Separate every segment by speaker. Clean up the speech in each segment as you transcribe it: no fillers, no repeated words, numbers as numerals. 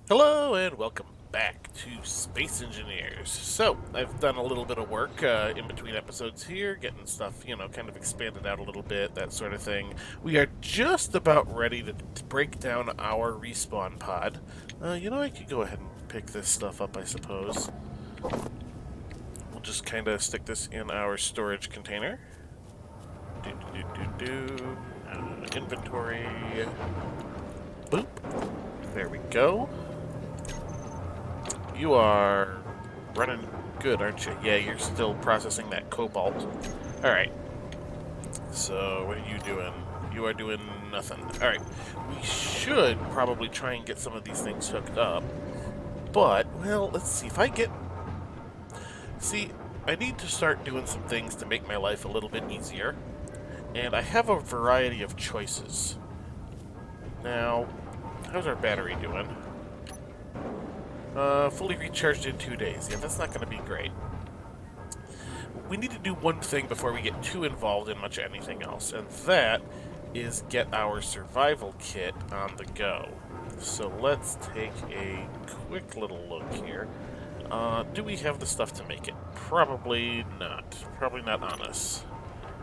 Speaker 1: Hello and welcome back to Space Engineers. So, I've done a little bit of work in between episodes here, getting stuff, kind of expanded out a little bit, that sort of thing. We are just about ready to break down our respawn pod. I could go ahead and pick this stuff up, I suppose. We'll just kind of stick this in our storage container. Inventory. Boop. There we go. You are running good, aren't you? Yeah, you're still processing that cobalt. Alright. So, what are you doing? You are doing nothing. Alright. We should probably try and get some of these things hooked up. But, well, let's see. If I get... See, I need to start doing some things to make my life a little bit easier. And I have a variety of choices. Now, how's our battery doing? Fully recharged in 2 days. Yeah, that's not going to be great. We need to do one thing before we get too involved in much anything else, and that is get our survival kit on the go. So let's take a quick little look here. Do we have the stuff to make it? Probably not. Probably not on us.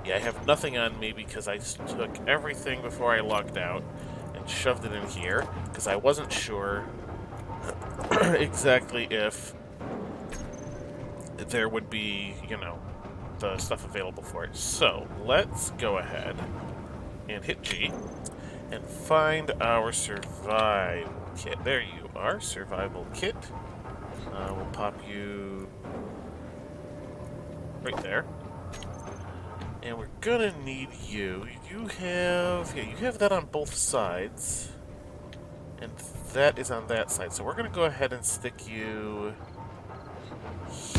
Speaker 1: Yeah, I have nothing on me because I took everything before I logged out and shoved it in here because I wasn't sure exactly if there would be, the stuff available for it. So, let's go ahead and hit G and find our survival kit. There you are, survival kit. We'll pop you right there. And we're gonna need you. You have that on both sides. And that is on that side. So we're going to go ahead and stick you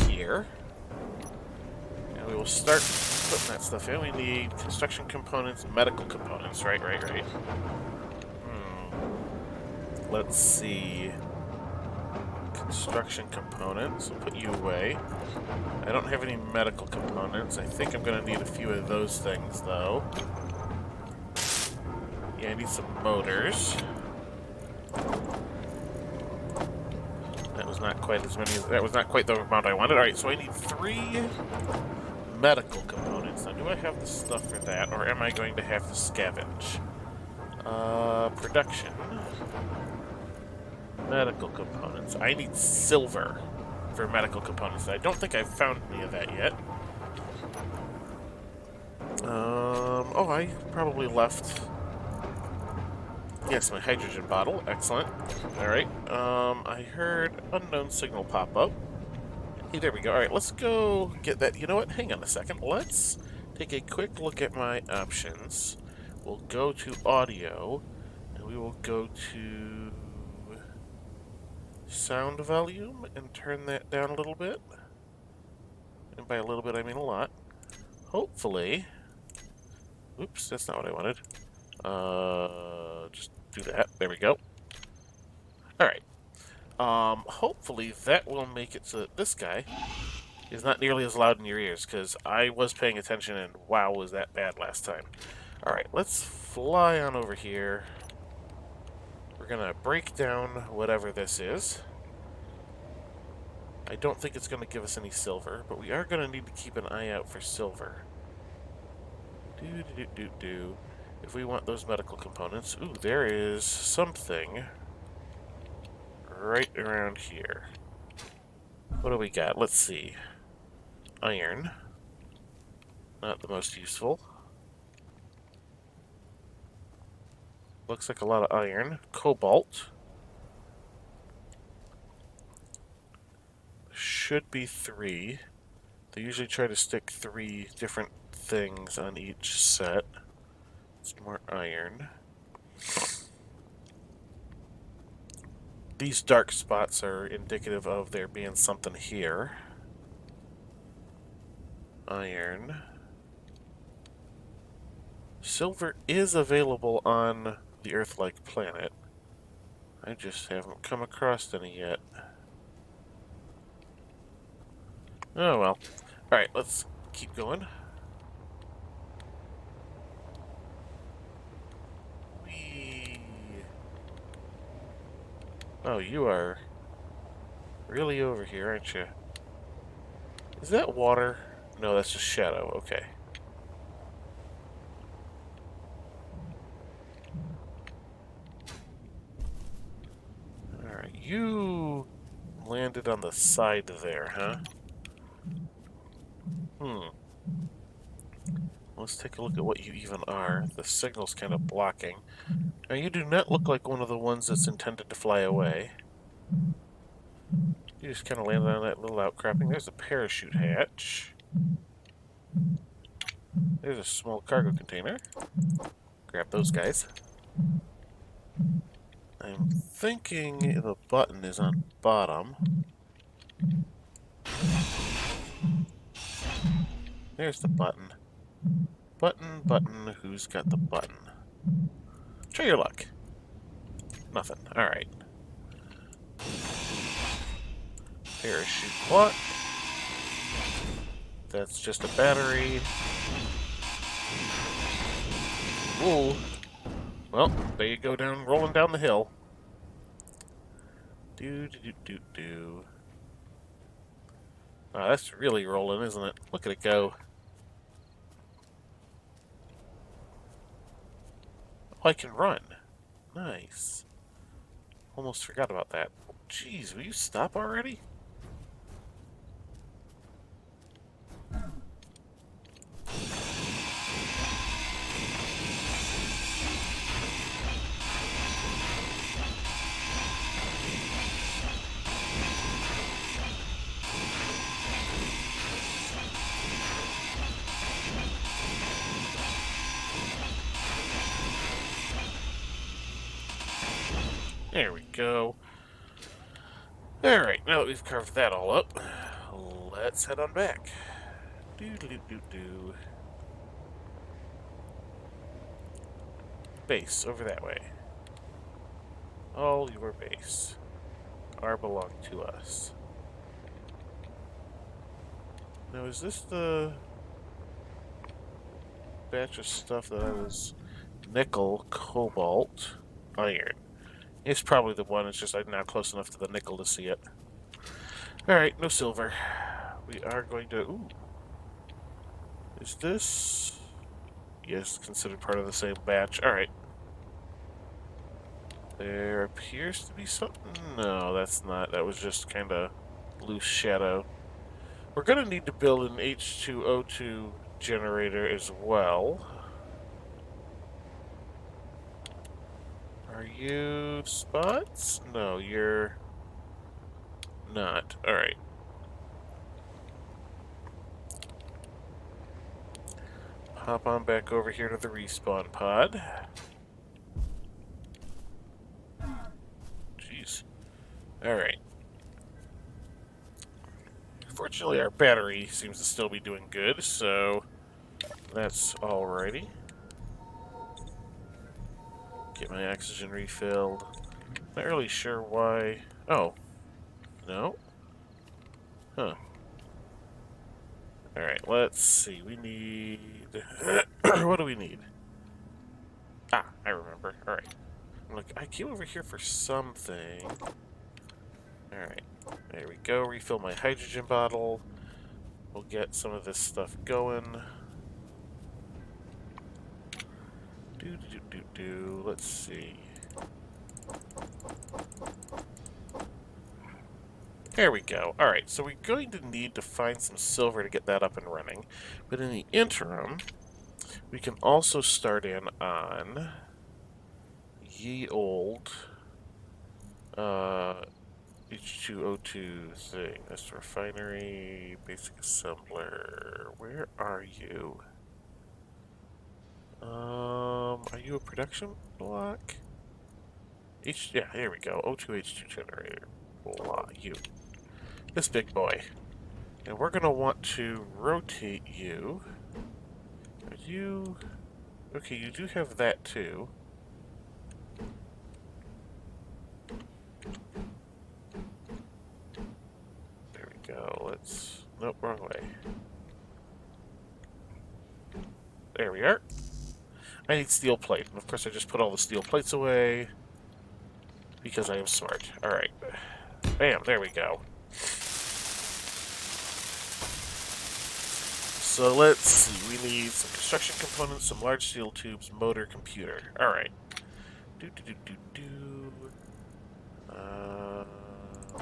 Speaker 1: here. And we will start putting that stuff in. We need construction components, medical components. Right. Let's see. Construction components. We'll put you away. I don't have any medical components. I think I'm going to need a few of those things, though. Yeah, I need some motors. That was not quite as many. That was not quite the amount I wanted. All right, so I need 3 medical components. Now, do I have the stuff for that, or am I going to have to scavenge? Production. Medical components. I need silver for medical components. I don't think I've found any of that yet. Oh, I probably left. Yes, my hydrogen bottle. Excellent. Alright. I heard unknown signal pop up. Hey, there we go. Alright, let's go get that. You know what? Hang on a second. Let's take a quick look at my options. We'll go to audio, and we will go to sound volume and turn that down a little bit. And by a little bit, I mean a lot. Hopefully... Oops, that's not what I wanted. Just do that. There we go. Alright. Hopefully that will make it so that this guy is not nearly as loud in your ears, because I was paying attention and wow, was that bad last time. Alright, let's fly on over here. We're gonna break down whatever this is. I don't think it's gonna give us any silver, but we are gonna need to keep an eye out for silver. If we want those medical components. Ooh, there is something right around here. What do we got? Let's see. Iron. Not the most useful. Looks like a lot of iron. Cobalt. Should be 3. They usually try to stick 3 different things on each set. It's more iron. These dark spots are indicative of there being something here. Iron. Silver is available on the Earth-like planet. I just haven't come across any yet. Oh well. Alright, let's keep going. Oh, you are really over here, aren't you? Is that water? No, that's just shadow. Okay. Alright, you landed on the side there, huh? Let's take a look at what you even are. The signal's kind of blocking. Now, you do not look like one of the ones that's intended to fly away. You just kind of landed on that little outcropping. There's a parachute hatch. There's a small cargo container. Grab those guys. I'm thinking the button is on bottom. There's the button. Button, button, who's got the button? Try your luck. Nothing. Alright. Parachute block. That's just a battery. Whoa. Well, there you go down, rolling down the hill. Do. Oh, that's really rolling, isn't it? Look at it go. Oh, I can run. Nice. Almost forgot about that. Jeez, will you stop already? There we go. Alright, now that we've carved that all up, let's head on back. Do. Base, over that way. All your base are belong to us. Now, is this the batch of stuff that I was... Nickel, cobalt, iron. It's probably the one, it's just I'm now close enough to the nickel to see it. Alright, no silver. We are going to... Ooh. Is this... Yes, considered part of the same batch. Alright. There appears to be something... No, that's not. That was just kind of loose shadow. We're going to need to build an H2O2 generator as well. Are you spots? No, you're not. Alright. Hop on back over here to the respawn pod. Jeez. Alright. Fortunately, our battery seems to still be doing good, so that's alrighty. Get my oxygen refilled. Not really sure why... Oh. No? Huh. Alright, let's see. We need... What do we need? Ah, I remember. Alright. Look, I came over here for something. Alright. There we go. Refill my hydrogen bottle. We'll get some of this stuff going. Let's see. There we go. Alright, so we're going to need to find some silver to get that up and running. But in the interim, we can also start in on ye old H2O2 thing. That's refinery, basic assembler. Where are you? Are you a production block? Yeah, here we go. O2H2 generator. Blah, you. This big boy. And we're gonna want to rotate you. Are you... Okay, you do have that too. There we go. Let's... Nope, wrong way. There we are. I need steel plate. And of course I just put all the steel plates away. Because I am smart. Alright. Bam, there we go. So let's see. We need some construction components, some large steel tubes, motor, computer. Alright.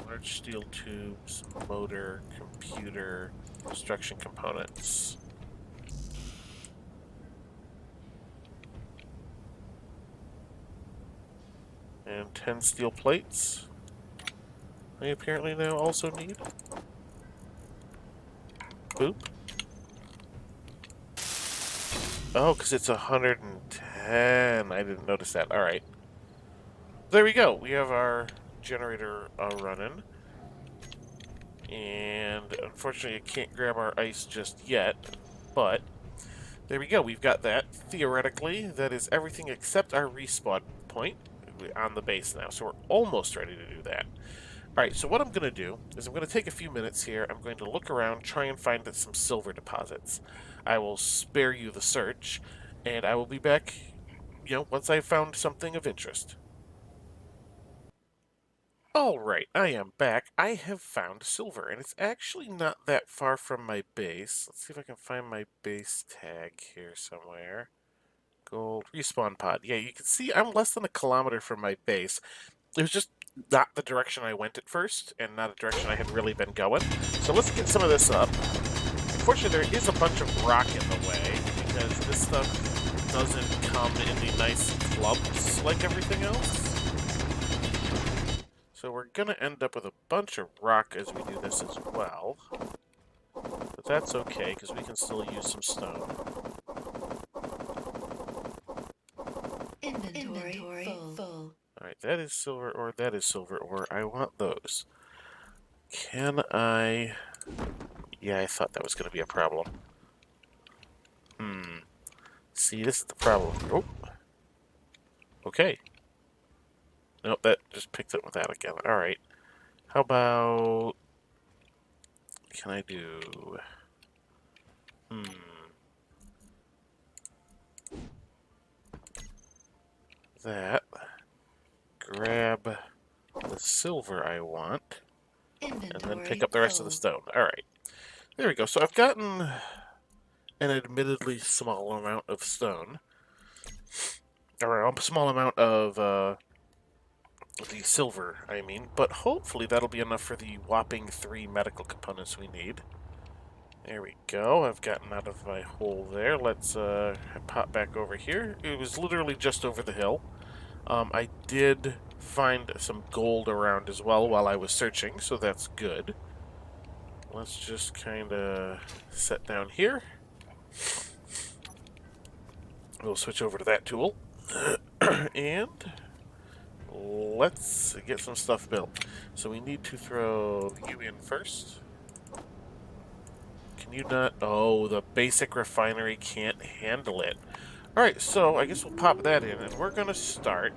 Speaker 1: Large steel tubes, motor, computer, construction components. And 10 steel plates. I apparently now also need. Boop. Oh, because it's 110. I didn't notice that. Alright. There we go. We have our generator running. And unfortunately, I can't grab our ice just yet. But there we go. We've got that. Theoretically, that is everything except our respawn point on the base now. So we're almost ready to do that. Alright, so what I'm going to do is I'm going to take a few minutes here. I'm going to look around, try and find some silver deposits. I will spare you the search, and I will be back, once I've found something of interest. Alright, I am back. I have found silver, and it's actually not that far from my base. Let's see if I can find my base tag here somewhere. Gold respawn pod. Yeah, you can see I'm less than a kilometer from my base. It was just not the direction I went at first, and not a direction I had really been going. So let's get some of this up. Unfortunately, there is a bunch of rock in the way, because this stuff doesn't come in the nice clumps like everything else. So we're going to end up with a bunch of rock as we do this as well. But that's okay, because we can still use some stone.
Speaker 2: Inventory full.
Speaker 1: Alright, that is silver ore, that is silver ore. I want those. Can I... Yeah, I thought that was going to be a problem. See, this is the problem. Oh. Okay. Nope, that just picked up with that again. Alright. How about... Can I do... That. Grab the silver I want. And then pick up the rest of the stone. Alright. There we go. So I've gotten an admittedly small amount of stone. Or a small amount of the silver, I mean. But hopefully that'll be enough for the whopping 3 medical components we need. There we go. I've gotten out of my hole there. Let's pop back over here. It was literally just over the hill. I did find some gold around as well while I was searching, so that's good. Let's just kind of set down here. We'll switch over to that tool. And let's get some stuff built. So we need to throw you in first. Can you not? Oh, the basic refinery can't handle it. Alright, so I guess we'll pop that in, and we're going to start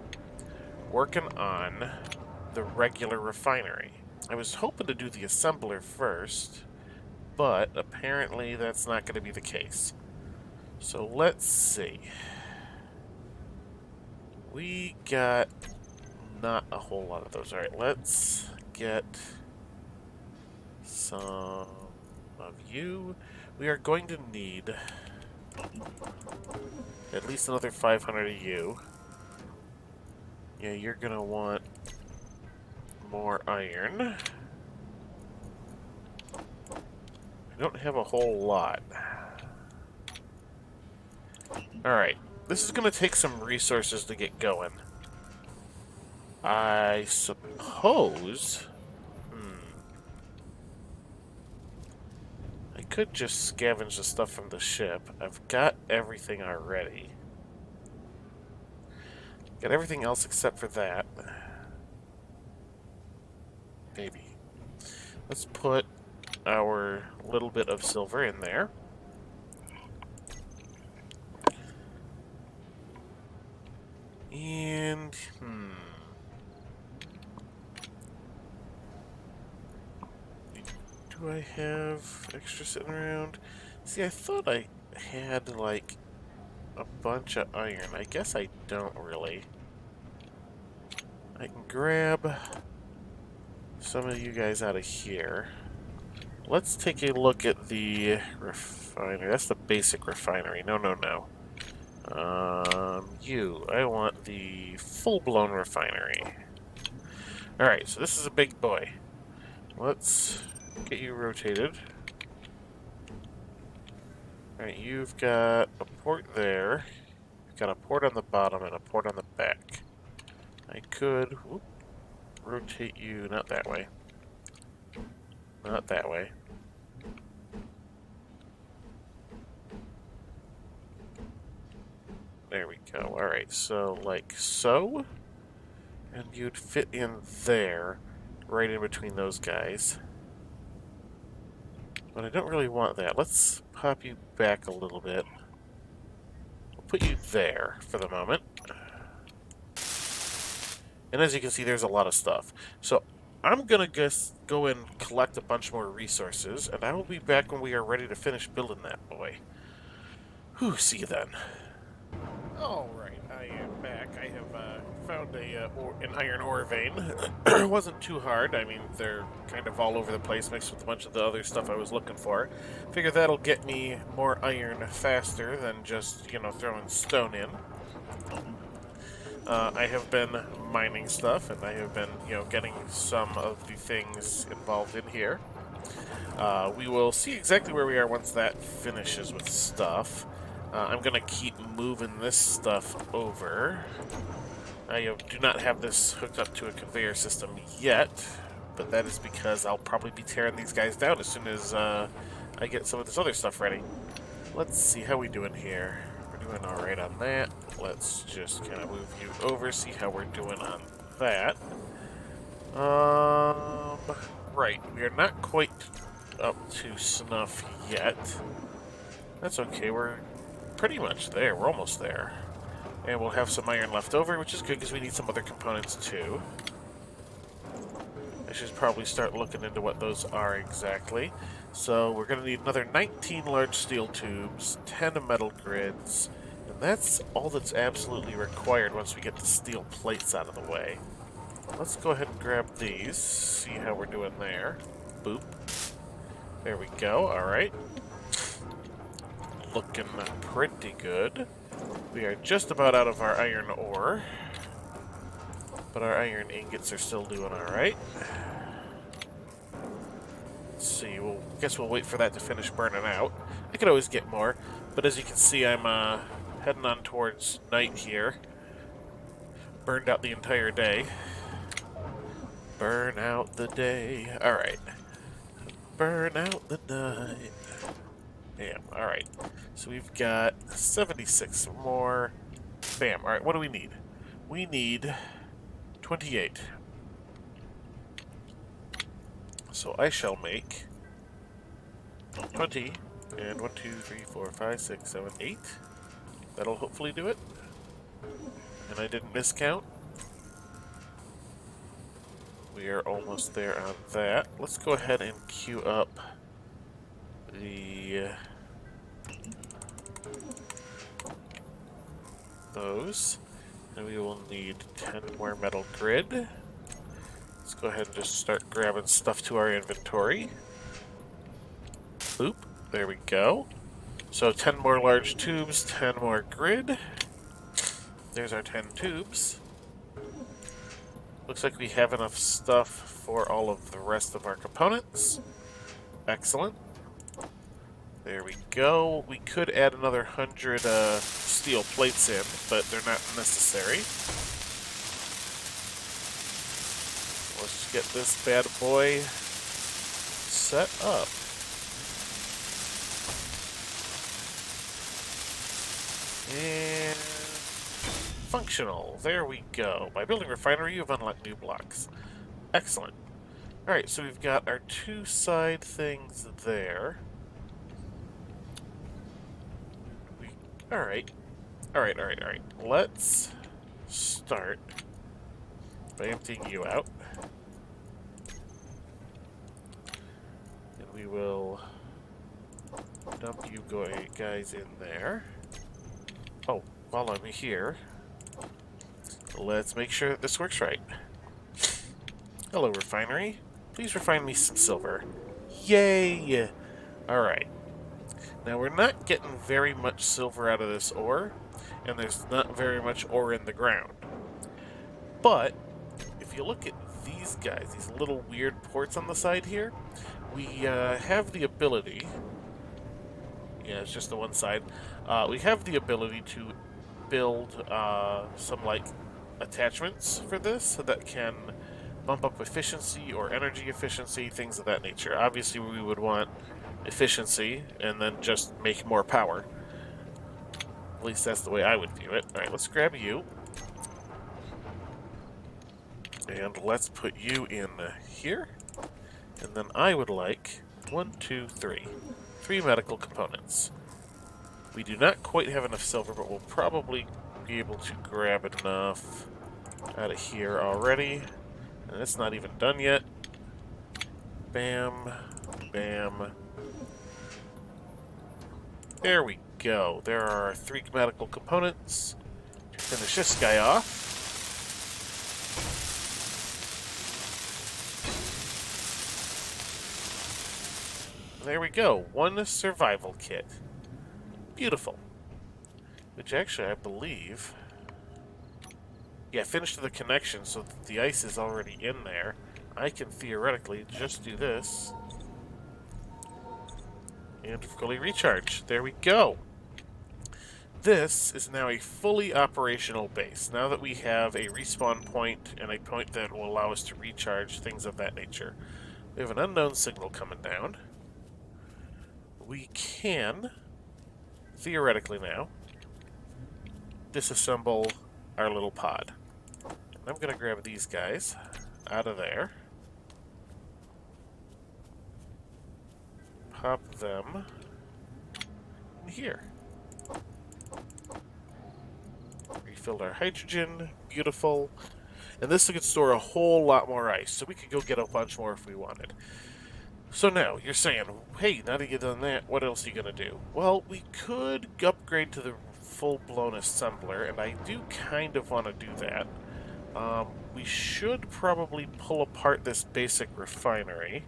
Speaker 1: working on the regular refinery. I was hoping to do the assembler first, but apparently that's not going to be the case. So let's see. We got not a whole lot of those. Alright, let's get some of you. We are going to need at least another 500 of you. Yeah, you're gonna want more iron. I don't have a whole lot. Alright, this is gonna take some resources to get going. I suppose... I could just scavenge the stuff from the ship. I've got everything already. Got everything else except for that. Maybe. Let's put our little bit of silver in there. And, do I have extra sitting around? See, I thought I had, like, a bunch of iron. I guess I don't really. I can grab some of you guys out of here. Let's take a look at the refinery. That's the basic refinery. No, no, no. I want the full-blown refinery. Alright, so this is a big boy. Let's get you rotated. Alright, you've got a port there. You've got a port on the bottom and a port on the back. I could rotate you, not that way. Not that way. There we go. Alright, so like so. And you'd fit in there, right in between those guys. But I don't really want that. Let's pop you back a little bit. We'll put you there for the moment. And as you can see, there's a lot of stuff. So I'm going to just go and collect a bunch more resources, and I will be back when we are ready to finish building that boy. Whew, see you then. Alright, I am back. I have found an iron ore vein. It wasn't too hard. I mean, they're kind of all over the place, mixed with a bunch of the other stuff I was looking for. Figure that'll get me more iron faster than just, throwing stone in. I have been mining stuff, and I have been, getting some of the things involved in here. We will see exactly where we are once that finishes with stuff. I'm going to keep moving this stuff over. I do not have this hooked up to a conveyor system yet, but that is because I'll probably be tearing these guys down as soon as I get some of this other stuff ready. Let's see how we doing here. We're doing alright on that. Let's just kind of move you over, see how we're doing on that. Right, we are not quite up to snuff yet. That's okay, we're pretty much there. We're almost there. And we'll have some iron left over, which is good because we need some other components too. I should probably start looking into what those are exactly. So we're going to need another 19 large steel tubes, 10 metal grids, and that's all that's absolutely required once we get the steel plates out of the way. Let's go ahead and grab these, see how we're doing there. Boop. There we go, alright. Looking pretty good. We are just about out of our iron ore, but our iron ingots are still doing alright. Let's see, guess we'll wait for that to finish burning out. I could always get more, but as you can see, I'm heading on towards night here. Burned out the entire day. Burn out the day. Alright. Burn out the night. Bam. Alright. So we've got 76 more. Bam. Alright, what do we need? We need 28. So I shall make 20 and 1, 2, 3, 4, 5, 6, 7, 8. That'll hopefully do it. And I didn't miscount. We are almost there on that. Let's go ahead and queue up those. And we will need 10 more metal grid. Let's go ahead and just start grabbing stuff to our inventory. Boop. There we go. So 10 more large tubes, 10 more grid. There's our 10 tubes. Looks like we have enough stuff for all of the rest of our components. Excellent. There we go. We could add another 100 steel plates in, but they're not necessary. Let's get this bad boy set up. And functional. There we go. By building refinery, you've unlocked new blocks. Excellent. Alright, so we've got our two side things there. Alright. Let's start by emptying you out. And we will dump you guys in there. Oh, while I'm here, let's make sure that this works right. Hello, refinery. Please refine me some silver. Yay! Alright. Now, we're not getting very much silver out of this ore, and there's not very much ore in the ground. But, if you look at these guys, these little weird ports on the side here, we have the ability... Yeah, it's just the one side. We have the ability to build some, like, attachments for this that can bump up efficiency or energy efficiency, things of that nature. Obviously, we would want efficiency and then just make more power. At least that's the way I would view it. Alright, let's grab you. And let's put you in here. And then I would like 1, 2, 3. 3 medical components. We do not quite have enough silver, but we'll probably be able to grab enough out of here already. And it's not even done yet. Bam. Bam. There we go. There are 3 medical components to finish this guy off. There we go. 1 survival kit. Beautiful. Which actually, I believe... Yeah, finish the connection so that the ice is already in there. I can theoretically just do this. And fully recharge. There we go. This is now a fully operational base. Now that we have a respawn point and a point that will allow us to recharge, things of that nature. We have an unknown signal coming down. We can, theoretically now, disassemble our little pod. And I'm going to grab these guys out of there. Pop them in here. Refilled our hydrogen. Beautiful. And this could store a whole lot more ice, so we could go get a bunch more if we wanted. So now, you're saying, hey, now that you've done that, what else are you going to do? Well, we could upgrade to the full-blown assembler, and I do kind of want to do that. We should probably pull apart this basic refinery.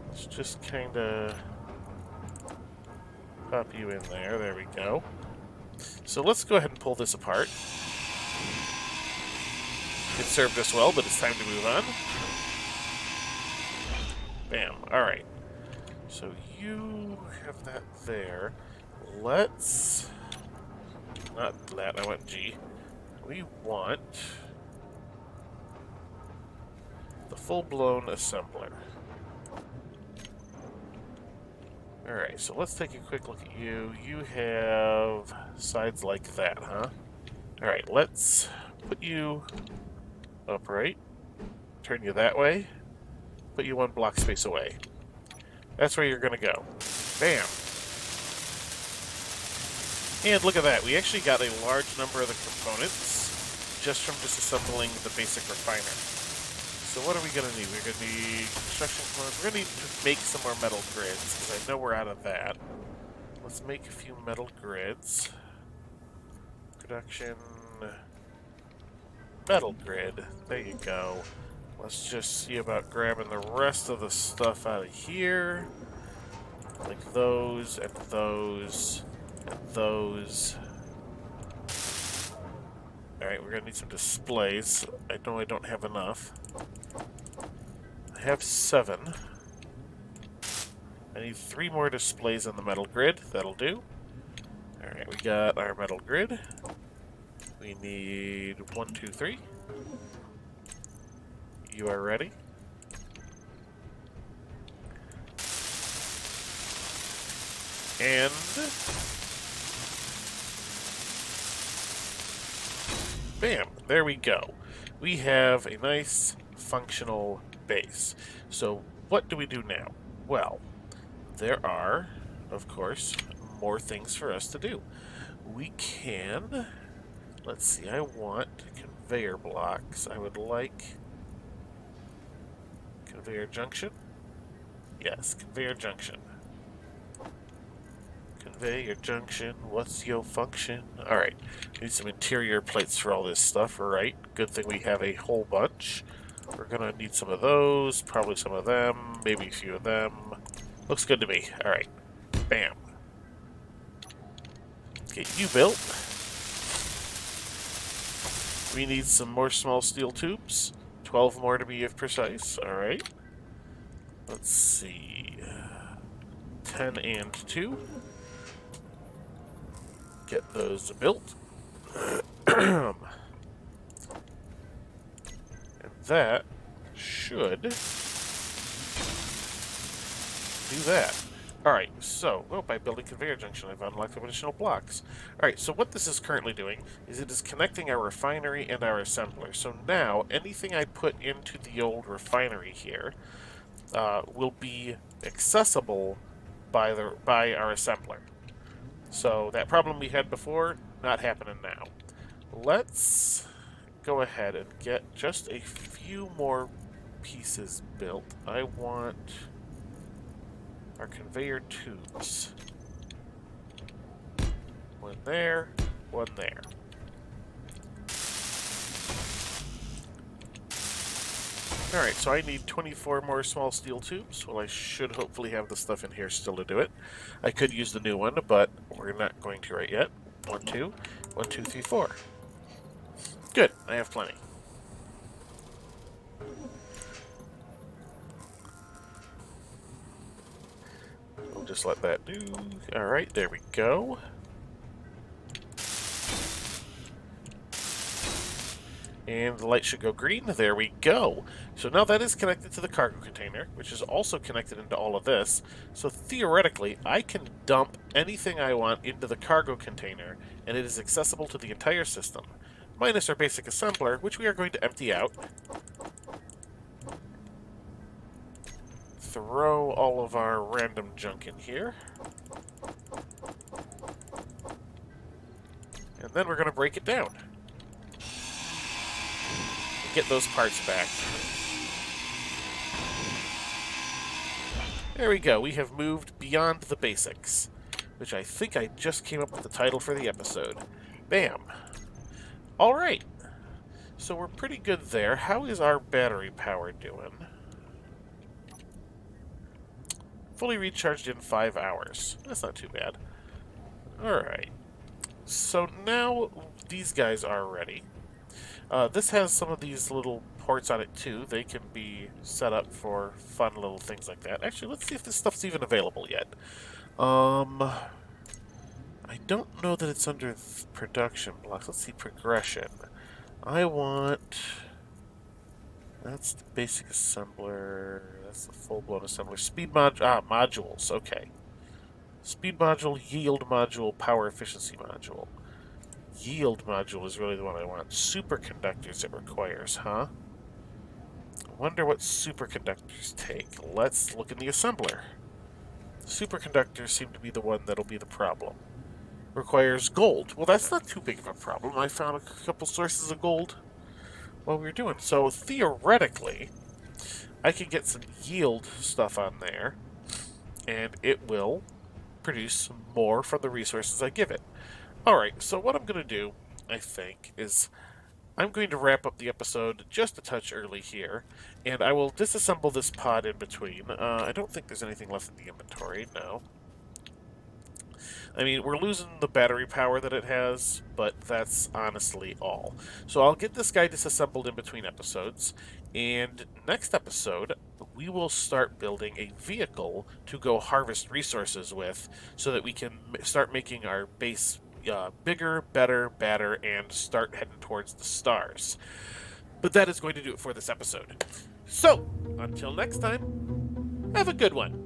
Speaker 1: Let's just kind of pop you in there. There we go. So let's go ahead and pull this apart. It served us well, but it's time to move on. Bam. Alright. So you have that there. Let's... Not that, I want G. We want the full-blown assembler. Alright, so let's take a quick look at you. You have sides like that, huh? Alright, let's put you upright. Turn you that way. Put you 1 block space away. That's where you're going to go. Bam! And look at that. We actually got a large number of the components just from disassembling the basic refiner. So what are we going to need? We're going to need construction components. We're going to need to make some more metal grids, because I know we're out of that. Let's make a few metal grids. Production... metal grid. There you go. Let's just see about grabbing the rest of the stuff out of here. Like those, and those, and those. Alright, we're gonna need some displays. I know I don't have enough. I have 7. I need 3 more displays on the metal grid. That'll do. Alright, we got our metal grid. We need 1, 2, 3. You are ready. And... bam! There we go. We have a nice, functional base. So, what do we do now? Well, there are, of course, more things for us to do. We can... Let's see, I want conveyor blocks. I would like conveyor junction. Yes, conveyor junction. Conveyor junction, what's your function? Alright, need some interior plates for all this stuff, right? Good thing we have a whole bunch. We're gonna need some of those, probably some of them, maybe a few of them. Looks good to me. Alright, bam. Get you built. We need some more small steel tubes. 12 more to be precise. Alright. Let's see. 10 and 2. Get those built. And that should do that. Alright, so, by building conveyor junction, I've unlocked additional blocks. Alright, so what this is currently doing is it is connecting our refinery and our assembler. So now, anything I put into the old refinery here will be accessible by our assembler. So that problem we had before, not happening now. Let's go ahead and get just a few more pieces built. I want our conveyor tubes. One there, one there. Alright, so I need 24 more small steel tubes. Well, I should hopefully have the stuff in here still to do it. I could use the new one, but we're not going to right yet. 1, 2, 1, 2, 3, 4. Good, I have plenty. We'll just let that do. Alright, there we go. And the light should go green. There we go. So now that is connected to the cargo container, which is also connected into all of this. So theoretically, I can dump anything I want into the cargo container, and it is accessible to the entire system, minus our basic assembler, which we are going to empty out. Throw all of our random junk in here. And then we're going to break it down. Get those parts back. There we go. We have moved beyond the basics, which I think I just came up with the title for the episode. Bam. Alright. So we're pretty good there. How is our battery power doing? Fully recharged in 5 hours. That's not too bad. Alright. So now these guys are ready. This has some of these little ports on it too. They can be set up for fun little things like that. Actually, let's see if this stuff's even available yet. I don't know that it's under production blocks. Let's see, progression. I want... That's the basic assembler. That's the full-blown assembler. Speed modules. Okay. Speed module, yield module, power efficiency module. Yield module is really the one I want. Superconductors it requires, huh? I wonder what superconductors take. Let's look in the assembler. Superconductors seem to be the one that'll be the problem. Requires gold. Well, that's not too big of a problem. I found a couple sources of gold while we were doing. So, theoretically, I can get some yield stuff on there, and it will produce more from the resources I give it. Alright, so what I'm going to do, I think, is I'm going to wrap up the episode just a touch early here, and I will disassemble this pod in between. I don't think there's anything left in the inventory, no. I mean, we're losing the battery power that it has, but that's honestly all. So I'll get this guy disassembled in between episodes, and next episode, we will start building a vehicle to go harvest resources with, so that we can start making our base bigger, better, badder, and start heading towards the stars. But that is going to do it for this episode. So, until next time, have a good one.